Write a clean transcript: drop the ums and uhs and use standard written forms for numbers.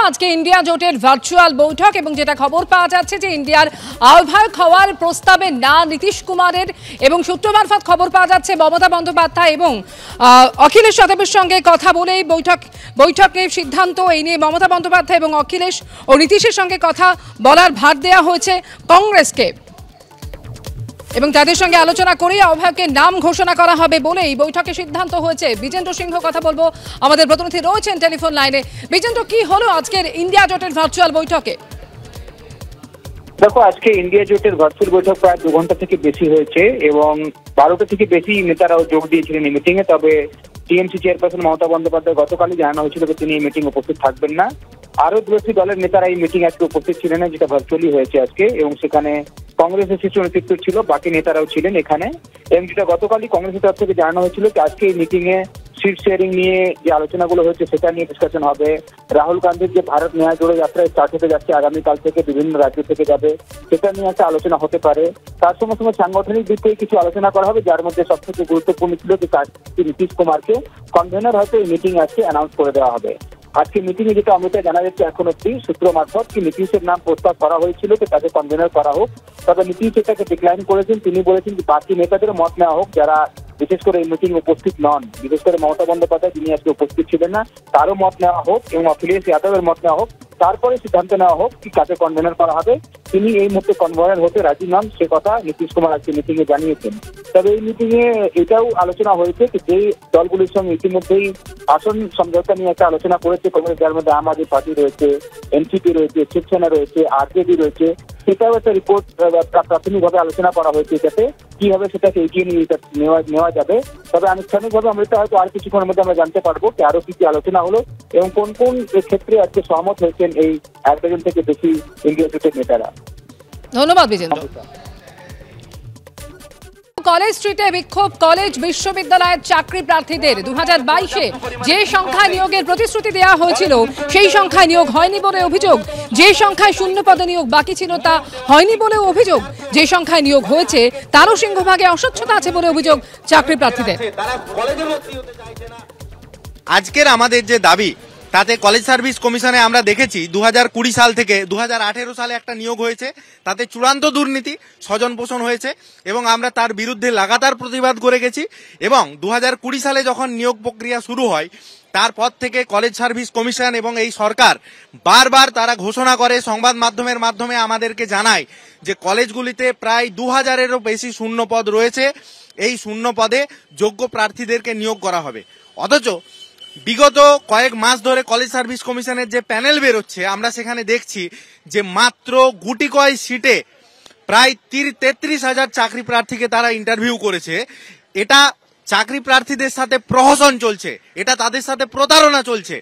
আজকে ইন্ডিয়া জোটের ভার্চুয়াল বৈঠক এবং যেটা খবর পাওয়া যাচ্ছে যে ইন্ডিয়ার আহ্বায়ক হওয়ার প্রস্তাবে না নীতিশ কুমারের এবং সূত্র মারফত খবর পাওয়া যাচ্ছে মমতা বন্দ্যোপাধ্যায় এবং অখিলেশ যাদবের সঙ্গে কথা বলেই বৈঠকের সিদ্ধান্ত এই নিয়ে মমতা বন্দ্যোপাধ্যায় এবং অখিলেশ ও নীতিশের সঙ্গে কথা বলার ভার দেওয়া হয়েছে কংগ্রেসকে এবং তাদের সঙ্গে আলোচনা করে আহ্বায়কের নাম ঘোষণা করা হবে বলে এই বৈঠকে সিদ্ধান্ত হয়েছে। বিজেন্দ্র সিংহ কথা বলবো, আমাদের প্রতিনিধি রয়েছেন টেলিফোন লাইনে। বিজেন্দ্র, কি হলো আজকের ইন্ডিয়া জোটের ভার্চুয়াল বৈঠকে? দেখো, আজকে ইন্ডিয়া জোটের ভার্চুয়াল বৈঠক প্রায় 2 ঘন্টা থেকে বেশি হয়েছে এবং 12টা থেকে বেশি নেতারাও যোগ দিয়েছিলেন এই মিটিং এ। তবে টিএমসি চেয়ারপারসন মমতা বন্দ্যোপাধ্যায় গতকালই জানানো হয়েছিল যে তিনি এই মিটিং উপস্থিত থাকবেন না। আরো 2টি দলের নেতারা এই মিটিং আজকে উপস্থিত ছিলেন না, যেটা ভার্চুয়ালি হয়েছে আজকে, এবং সেখানে কংগ্রেসের শীর্ষ নেতৃত্ব ছিল, বাকি নেতারাও ছিলেন এখানে। এবং যেটা গতকালই কংগ্রেসের তরফ থেকে জানানো হয়েছিল যে আজকে এই মিটিং এ সিট শেয়ারিং নিয়ে যে আলোচনাগুলো হয়েছে সেটা নিয়ে ডিসকাশন হবে। রাহুল গান্ধীর যে ভারত ন্যায় জোড়ো যাত্রায় স্টার্ট হতে যাচ্ছে, আগামীকাল থেকে বিভিন্ন রাজ্য থেকে যাবে, সেটা নিয়ে একটা আলোচনা হতে পারে। তার সঙ্গে সঙ্গে সাংগঠনিক দিক থেকে কিছু আলোচনা করা হবে, যার মধ্যে সবথেকে গুরুত্বপূর্ণ ছিল যে নীতিশ কুমারকে কনভেনার হয়তো এই মিটিং আজকে অ্যানাউন্স করে দেওয়া হবে। আজকে মিটিং এ যেটা অমিতা জানা যাচ্ছে এখন অব্দি সূত্র মারফত কি নীতিশের নাম প্রস্তাব করা হয়েছিল যে তাকে কনভেনার করা হোক, তবে নীতিশ এটাকে ডিক্লাইন করেছেন। তিনি বলেছেন যে বাকি নেতাদের মত নেওয়া হোক যারা বিশেষ করে এই মিটিং উপস্থিত নন, বিশেষ করে মমতা বন্দ্যোপাধ্যায় যিনি আজকে উপস্থিত ছিলেন না তারও মত নেওয়া হোক এবং অখিলেশ যাদবের মত নেওয়া হোক, তারপরে সিদ্ধান্ত নেওয়া হোক কি কাকে কনভেনার করা হবে। তিনি এই মুহূর্তে কনভেনার হতে রাজি নন, সে কথা নীতিশ কুমার আজকে মিটিং এ জানিয়েছেন। তবে এই মিটিং এ এটাও আলোচনা হয়েছে যে যেই দলগুলির সঙ্গে ইতিমধ্যেই আসন সমঝোতা নিয়ে একটা আলোচনা করেছে কংগ্রেস, যার মধ্যে আম আদমি পার্টি রয়েছে, এনসিপি রয়েছে, শিবসেনা রয়েছে, আরজেডি রয়েছে, সেটাও একটা রিপোর্ট প্রাথমিকভাবে আলোচনা করা হয়েছে যাতে কিভাবে সেটাকে এগিয়ে নেওয়া যাবে। তবে আনুষ্ঠানিকভাবে আমরা হয়তো আর কিছুক্ষণের মধ্যে আমরা জানতে পারবো যে আরো কি আলোচনা হলো এবং কোন কোন ক্ষেত্রে আজকে সহমত হয়েছেন এই 1 ডজন থেকে বেশি ইন্ডিয়া জোটের নেতারা। ধন্যবাদ বিজেন্দ্র। কলেজ স্ট্রিটে বিক্ষোভ কলেজ বিশ্ববিদ্যালয়ের চাকরি প্রার্থীদের। 2022-এ যে সংখ্যায় নিয়োগের প্রতিশ্রুতি দেওয়া হয়েছিল সেই সংখ্যায় নিয়োগ হয়নি বলে অভিযোগ। যে সংখ্যায় শূন্য পদে নিয়োগ বাকি ছিল তা হয়নি বলেও অভিযোগ। যে সংখ্যায় নিয়োগ হয়েছে তারও সিংহভাগে অস্বচ্ছতা আছে বলে অভিযোগ চাকরি প্রার্থীদের। আজকের আমাদের যে দাবি তাতে কলেজ সার্ভিস কমিশনে আমরা দেখেছি 2020 সাল থেকে 2018 সালে একটা নিয়োগ হয়েছে, তাতে চূড়ান্ত দুর্নীতি স্বজন পোষণ হয়েছে এবং আমরা তার বিরুদ্ধে লাগাতার প্রতিবাদ করে গেছি। এবং 2020 সালে যখন নিয়োগ প্রক্রিয়া শুরু হয় তারপর থেকে কলেজ সার্ভিস কমিশন এবং এই সরকার বারবার তারা ঘোষণা করে, সংবাদ মাধ্যমের মাধ্যমে আমাদেরকে জানায় যে কলেজগুলিতে প্রায় 2000-এরও বেশি শূন্য পদ রয়েছে, এই শূন্য পদে যোগ্য প্রার্থীদেরকে নিয়োগ করা হবে। অথচ বিগত কয়েক মাস ধরে কলেজ সার্ভিস কমিশনের যে প্যানেল বেরোচ্ছে আমরা সেখানে দেখছি যে মাত্র গুটি কয় সিটে প্রায় 33,000 চাকরি প্রার্থীকে তারা ইন্টারভিউ করেছে। এটা চাকরি প্রার্থীদের সাথে প্রহসন চলছে, এটা তাদের সাথে প্রতারণা চলছে।